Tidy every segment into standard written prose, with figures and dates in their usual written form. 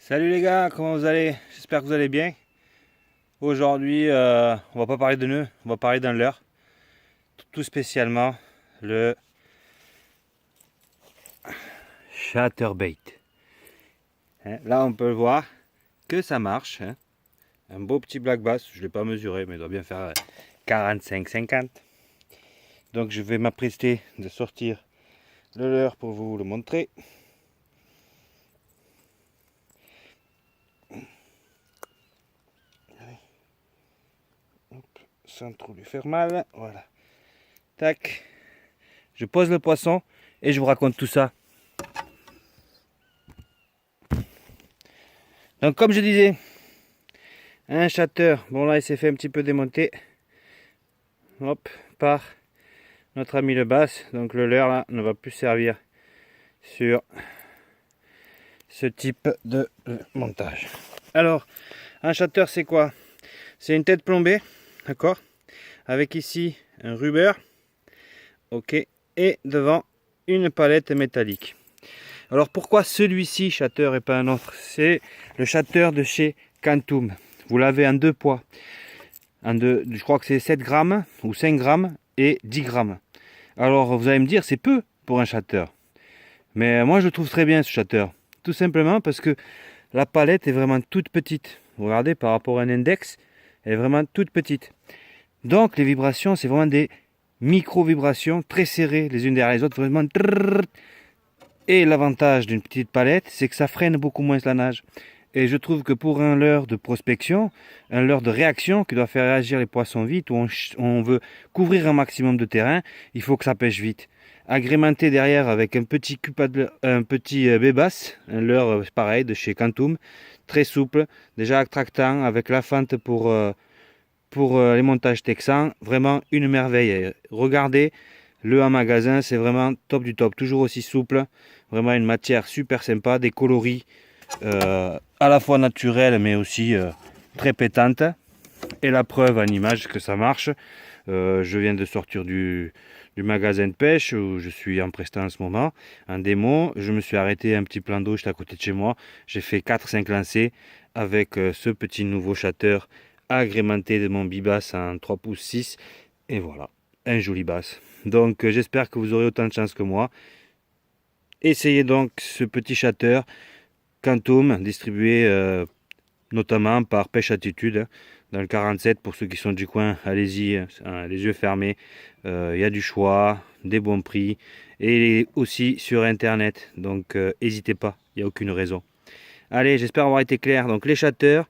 Salut les gars, comment vous allez? J'espère que vous allez bien. Aujourd'hui, on va pas parler de nœuds, on va parler d'un leurre. Tout spécialement le chatterbait. Là, on peut le voir que ça marche. Un beau petit black bass, je ne l'ai pas mesuré, mais il doit bien faire 45-50. Donc je vais m'apprêter de sortir le leurre pour vous le montrer. Sans trop lui faire mal, voilà. Tac. Je pose le poisson et je vous raconte tout ça. Donc comme je disais, un chatter, bon là il s'est fait un petit peu démonter. Hop, par notre ami le bass. Donc le leurre là ne va plus servir sur ce type de montage. Alors, un chatter c'est quoi? C'est une tête plombée, d'accord? Avec ici un rubber, ok, et devant une palette métallique. Alors pourquoi celui-ci chatter et pas un autre? C'est le chatter de chez Quantum. Vous l'avez en deux poids. Je crois que c'est 7 grammes ou 5 grammes et 10 grammes. Alors vous allez me dire c'est peu pour un chatter. Mais moi je trouve très bien ce chatter. Tout simplement parce que la palette est vraiment toute petite. Vous regardez par rapport à un index, elle est vraiment toute petite. Donc les vibrations c'est vraiment des micro-vibrations très serrées les unes derrière les autres. Vraiment. Et l'avantage d'une petite palette c'est que ça freine beaucoup moins la nage. Et je trouve que pour un leurre de prospection, un leurre de réaction qui doit faire réagir les poissons vite, où on veut couvrir un maximum de terrain, il faut que ça pêche vite. Agrémenté derrière avec un petit bébasse, un leurre pareil de chez Quantum, très souple, déjà attractant avec la fente pour les montages texans, vraiment une merveille. Regardez le en magasin, c'est vraiment top du top, toujours aussi souple, vraiment une matière super sympa, des coloris. À la fois naturelle mais aussi très pétante, et la preuve en image que ça marche, je viens de sortir du magasin de pêche où je suis en prestat en ce moment, en démo. Je me suis arrêté à un petit plan d'eau juste à côté de chez moi, j'ai fait 4-5 lancers avec ce petit nouveau chatter agrémenté de mon bibass en 3 pouces 6, et voilà, un joli bass. Donc j'espère que vous aurez autant de chance que moi. Essayez donc ce petit chatter Quantum, distribué notamment par Pêche Attitude dans le 47. Pour ceux qui sont du coin, allez-y, les yeux fermés. Il y a du choix, des bons prix, et aussi sur internet, donc n'hésitez pas, il n'y a aucune raison. Allez, j'espère avoir été clair. Donc les chatters,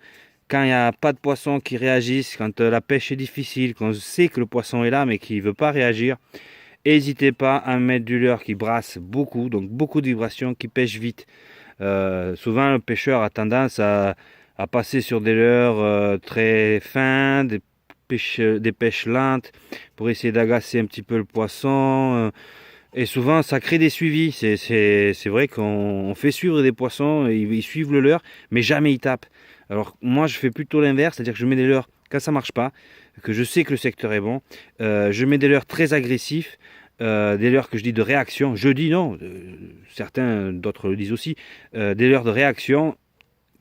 quand il n'y a pas de poisson qui réagissent, quand la pêche est difficile, quand on sait que le poisson est là mais qu'il ne veut pas réagir, n'hésitez pas à mettre du leurre qui brasse beaucoup, donc beaucoup de vibrations, qui pêche vite. Souvent le pêcheur a tendance à passer sur des leurres très fins, des pêches lentes pour essayer d'agacer un petit peu le poisson, et souvent ça crée des suivis. C'est vrai qu'on fait suivre des poissons, ils suivent le leurre mais jamais ils tapent. Alors moi je fais plutôt l'inverse, c'est à dire que je mets des leurres quand ça marche pas, que je sais que le secteur est bon, je mets des leurres très agressifs, des leurres que je dis de réaction, je dis non, certains d'autres le disent aussi, des leurres de réaction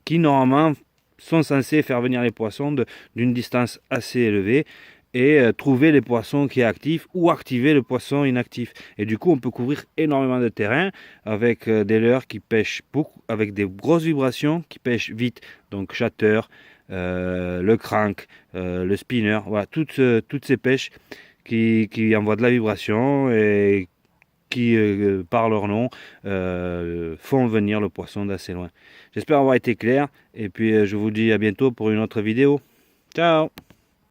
qui normalement sont censés faire venir les poissons d'une distance assez élevée, et trouver les poissons qui est actif ou activer le poisson inactif. Et du coup on peut couvrir énormément de terrain avec des leurres qui pêchent beaucoup, avec des grosses vibrations, qui pêchent vite, donc chatter, le crank, le spinner, voilà, toutes ces pêches qui envoient de la vibration et qui, par leur nom, font venir le poisson d'assez loin. J'espère avoir été clair, et puis je vous dis à bientôt pour une autre vidéo. Ciao!